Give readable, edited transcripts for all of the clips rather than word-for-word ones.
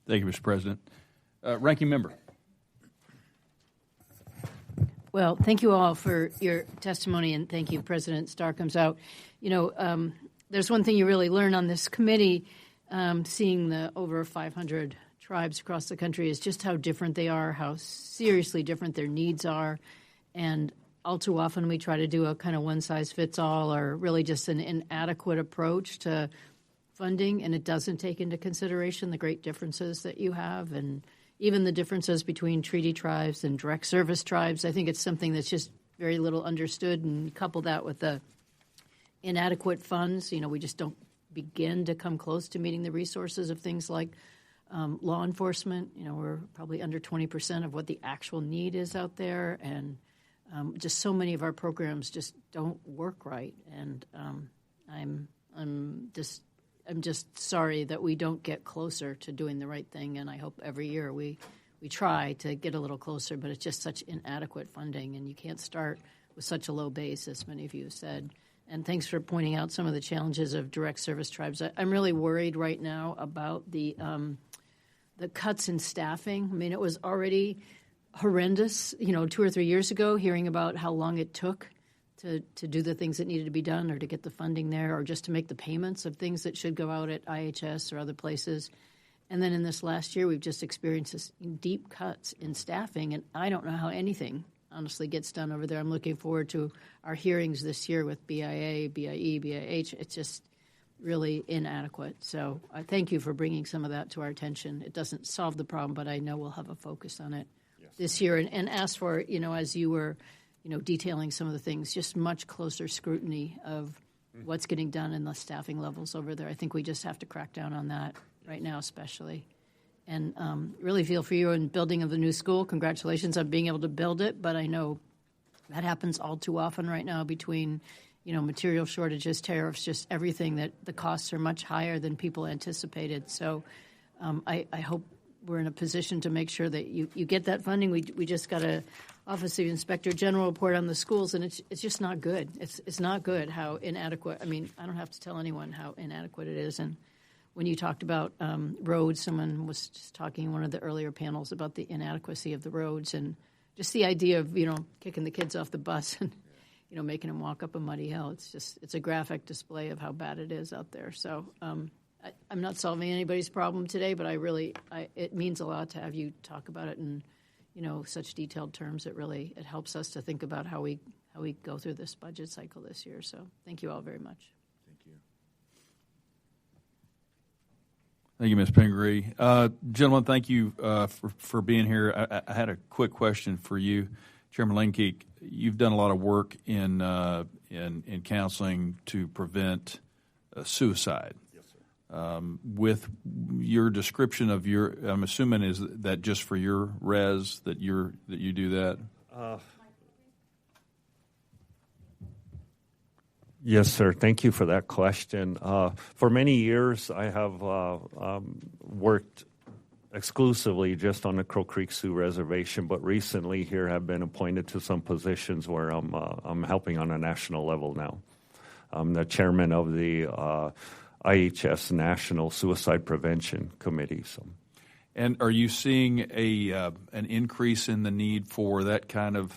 Thank you, Mr. President. Ranking Member. Well, thank you all for your testimony, and thank you, President Starr comes out. There's one thing you really learn on this committee, seeing the over 500 tribes across the country, is just how different they are, how seriously different their needs are. And all too often we try to do a kind of one-size-fits-all or really just an inadequate approach to funding, and it doesn't take into consideration the great differences that you have and even the differences between treaty tribes and direct service tribes. I think it's something that's just very little understood, and couple that with the inadequate funds. We just don't begin to come close to meeting the resources of things like law enforcement. We're probably under 20% of what the actual need is out there, and just so many of our programs just don't work right. And I'm just sorry that we don't get closer to doing the right thing. And I hope every year we try to get a little closer, but it's just such inadequate funding, and you can't start with such a low base, as many of you have said. And thanks for pointing out some of the challenges of direct service tribes. I'm really worried right now about the cuts in staffing. I mean, it was already horrendous, 2 or 3 years ago, hearing about how long it took to do the things that needed to be done, or to get the funding there, or just to make the payments of things that should go out at IHS or other places. And then in this last year, we've just experienced this deep cuts in staffing, and I don't know how anything honestly gets done over there. I'm looking forward to our hearings this year with BIA, BIE, BIH. It's just really inadequate. So I thank you for bringing some of that to our attention. It doesn't solve the problem, but I know we'll have a focus on it this year, and ask for, as you were, detailing some of the things, just much closer scrutiny of what's getting done in the staffing levels over there. I think we just have to crack down on that right now, especially. And really feel for you in building of the new school. Congratulations on being able to build it, but I know that happens all too often right now between, material shortages, tariffs, just everything, that the costs are much higher than people anticipated. So I hope we're in a position to make sure that you get that funding. We just got a Office of Inspector General report on the schools, and it's just not good. It's not good how inadequate. I mean, I don't have to tell anyone how inadequate it is. And when you talked about roads, someone was just talking in one of the earlier panels about the inadequacy of the roads, and just the idea of, kicking the kids off the bus and, making them walk up a muddy hill. It's a graphic display of how bad it is out there. So I'm not solving anybody's problem today, but it means a lot to have you talk about it in, such detailed terms. It helps us to think about how we go through this budget cycle this year. So thank you all very much. Thank you, Ms. Pingree. Gentlemen, thank you for being here. I had a quick question for you. Chairman Langkeek, you've done a lot of work in counseling to prevent suicide. Yes, sir. With your description of I'm assuming is that just for your res that you do that? Yes, sir. Thank you for that question. For many years, I have worked exclusively just on the Crow Creek Sioux Reservation, but recently here have been appointed to some positions where I'm helping on a national level now. I'm the chairman of the IHS National Suicide Prevention Committee. So. And are you seeing an increase in the need for that kind of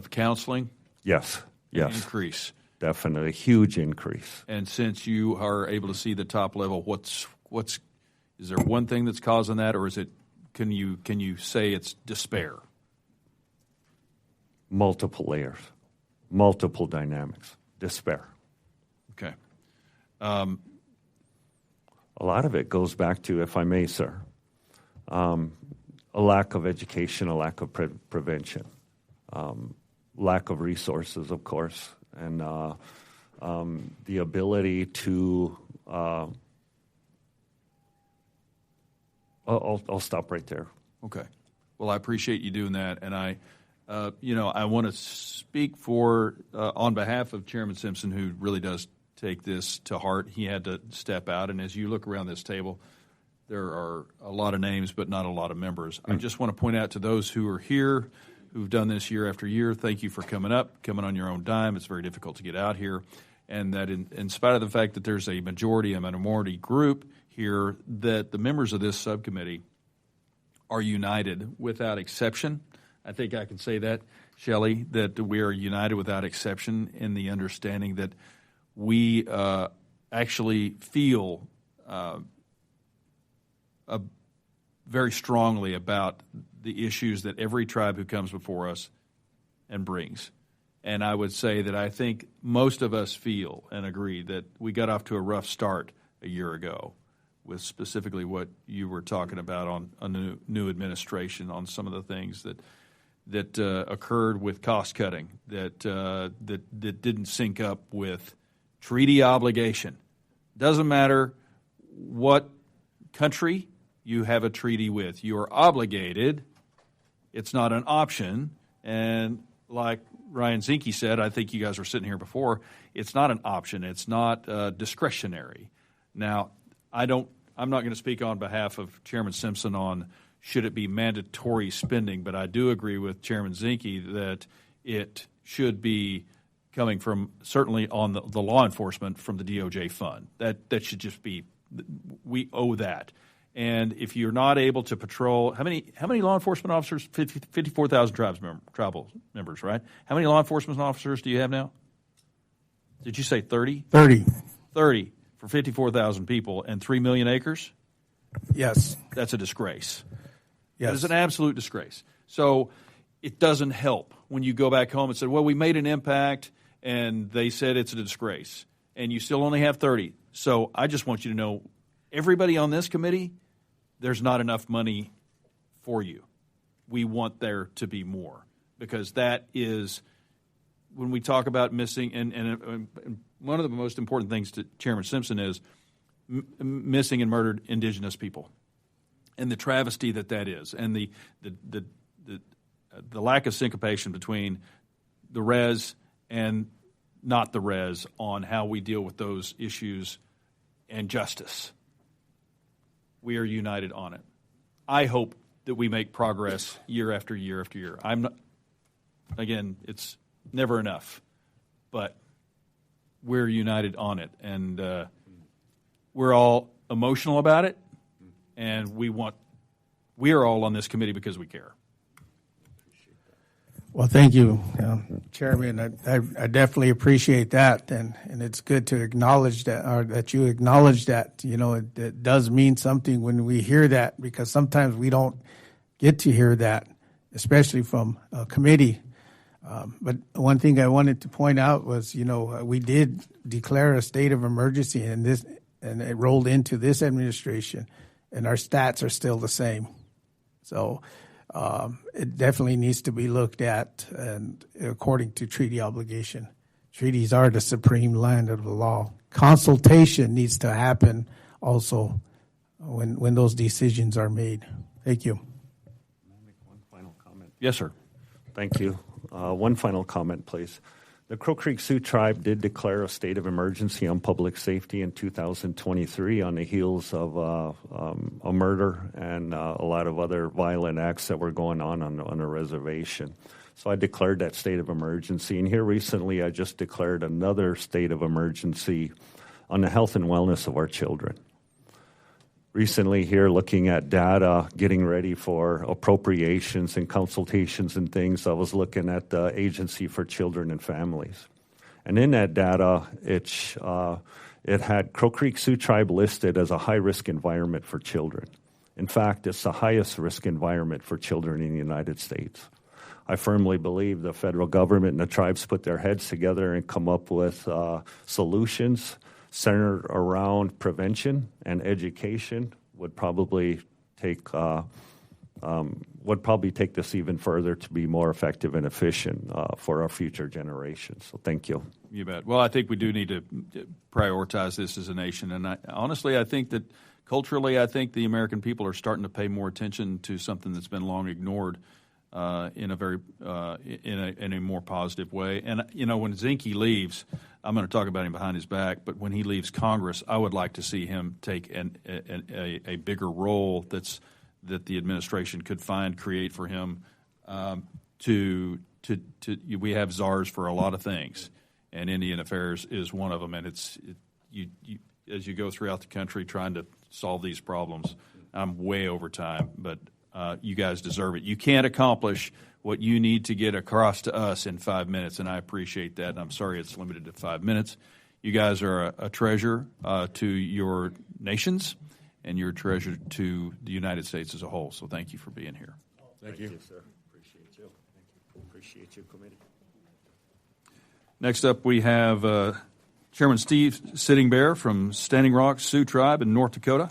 counseling? Yes. Yes. Increase. Definitely. Huge increase. And since you are able to see the top level, is there one thing that's causing that, or is it, can you say it's despair? Multiple layers, multiple dynamics, despair. Okay. A lot of it goes back to, if I may, sir, a lack of education, a lack of prevention. Lack of resources, of course, and the ability to. I'll stop right there. Okay. Well, I appreciate you doing that, and I want to speak for on behalf of Chairman Simpson, who really does take this to heart. He had to step out, and as you look around this table, there are a lot of names, but not a lot of members. I just want to point out to those who are here, who've done this year after year, thank you for coming on your own dime. It's very difficult to get out here. And that in spite of the fact that there's a minority group here that the members of this subcommittee are united without exception. I think I can say that, Shelley, that we are united without exception in the understanding that we actually feel very strongly about the issues that every tribe who comes before us and brings. And I would say that I think most of us feel and agree that we got off to a rough start a year ago with specifically what you were talking about on a new administration, on some of the things that occurred with cost cutting that didn't sync up with treaty obligation. Doesn't matter what country you have a treaty with. You are obligated. It's not an option. And like Ryan Zinke said, I think you guys were sitting here before, it's not an option. It's not discretionary. Now, I'm not going to speak on behalf of Chairman Simpson on should it be mandatory spending, but I do agree with Chairman Zinke that it should be coming from, certainly on the law enforcement, from the DOJ fund. That should just be, we owe that. And if you're not able to patrol, how many law enforcement officers? 54,000 tribal members, right? How many law enforcement officers do you have now? Did you say 30? 30. 30 for 54,000 people and 3 million acres? Yes. That's a disgrace. Yes. It's an absolute disgrace. So it doesn't help when you go back home and say, well, we made an impact, and they said it's a disgrace, and you still only have 30. So I just want you to know, everybody on this committee, there's not enough money for you. We want there to be more, because that is, when we talk about missing, and one of the most important things to Chairman Simpson is missing and murdered indigenous people, and the travesty that is, and the lack of syncopation between the res and not the res on how we deal with those issues and justice. We are united on it. I hope that we make progress year after year after year. Again, it's never enough, but we're united on it, and we're all emotional about it, and we are all on this committee because we care. Well, thank you, Chairman. I definitely appreciate that, and it's good to acknowledge that, or that you acknowledge that. You know, it does mean something when we hear that, because sometimes we don't get to hear that, especially from a committee. But one thing I wanted to point out was, we did declare a state of emergency, and it rolled into this administration, and our stats are still the same. So it definitely needs to be looked at, and according to treaty obligation. Treaties are the supreme land of the law. Consultation needs to happen also when those decisions are made. Thank you. May I make one final comment? Yes, sir. Thank you. One final comment, please. The Crow Creek Sioux Tribe did declare a state of emergency on public safety in 2023 on the heels of a murder and a lot of other violent acts that were going on a reservation. So I declared that state of emergency. And here recently I just declared another state of emergency on the health and wellness of our children. Recently here, looking at data, getting ready for appropriations and consultations and things, I was looking at the Agency for Children and Families. And in that data, it had Crow Creek Sioux Tribe listed as a high-risk environment for children. In fact, it's the highest risk environment for children in the United States. I firmly believe the federal government and the tribes put their heads together and come up with solutions centered around prevention and education would probably take this even further to be more effective and efficient for our future generations. So thank you. You bet. Well, I think we do need to prioritize this as a nation, and honestly, I think that culturally, I think the American people are starting to pay more attention to something that's been long ignored in a more positive way. And when Zinke leaves, I'm going to talk about him behind his back, but when he leaves Congress, I would like to see him take a bigger role that the administration could create for him. We have czars for a lot of things, and Indian affairs is one of them. And as you go throughout the country trying to solve these problems. I'm way over time, but you guys deserve it. You can't accomplish what you need to get across to us in 5 minutes, and I appreciate that, and I'm sorry it's limited to 5 minutes. You guys are a treasure to your nations, and you're a treasure to the United States as a whole, so thank you for being here. Thank you, sir. Appreciate you. Thank you. Appreciate you, committee. Next up, we have Chairman Steve Sitting Bear from Standing Rock Sioux Tribe in North Dakota,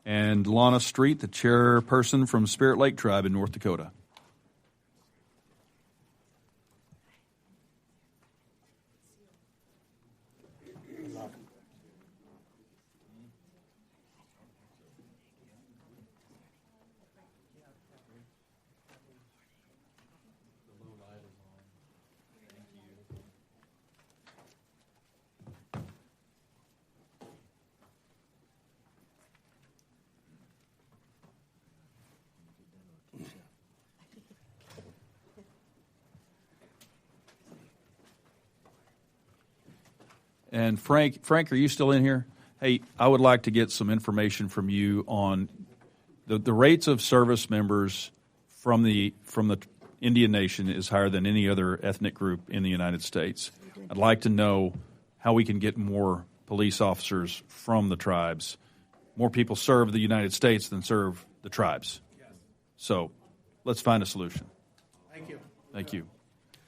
and Lana Street, the chairperson from Spirit Lake Tribe in North Dakota. And Frank, are you still in here? Hey, I would like to get some information from you on the rates of service members from the Indian Nation is higher than any other ethnic group in the United States. I'd like to know how we can get more police officers from the tribes. More people serve the United States than serve the tribes. So let's find a solution. Thank you. Thank you.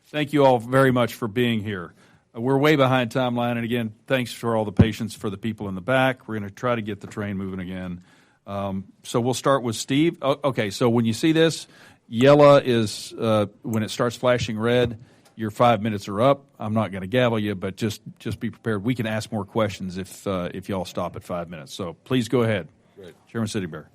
Thank you all very much for being here. We're way behind timeline, and again, thanks for all the patience for the people in the back. We're going to try to get the train moving again. So we'll start with Steve. Okay, so when you see this, yellow is when it starts flashing red, your 5 minutes are up. I'm not going to gavel you, but just be prepared. We can ask more questions if y'all stop at 5 minutes. So please go ahead. Great. Chairman Sitting Bear.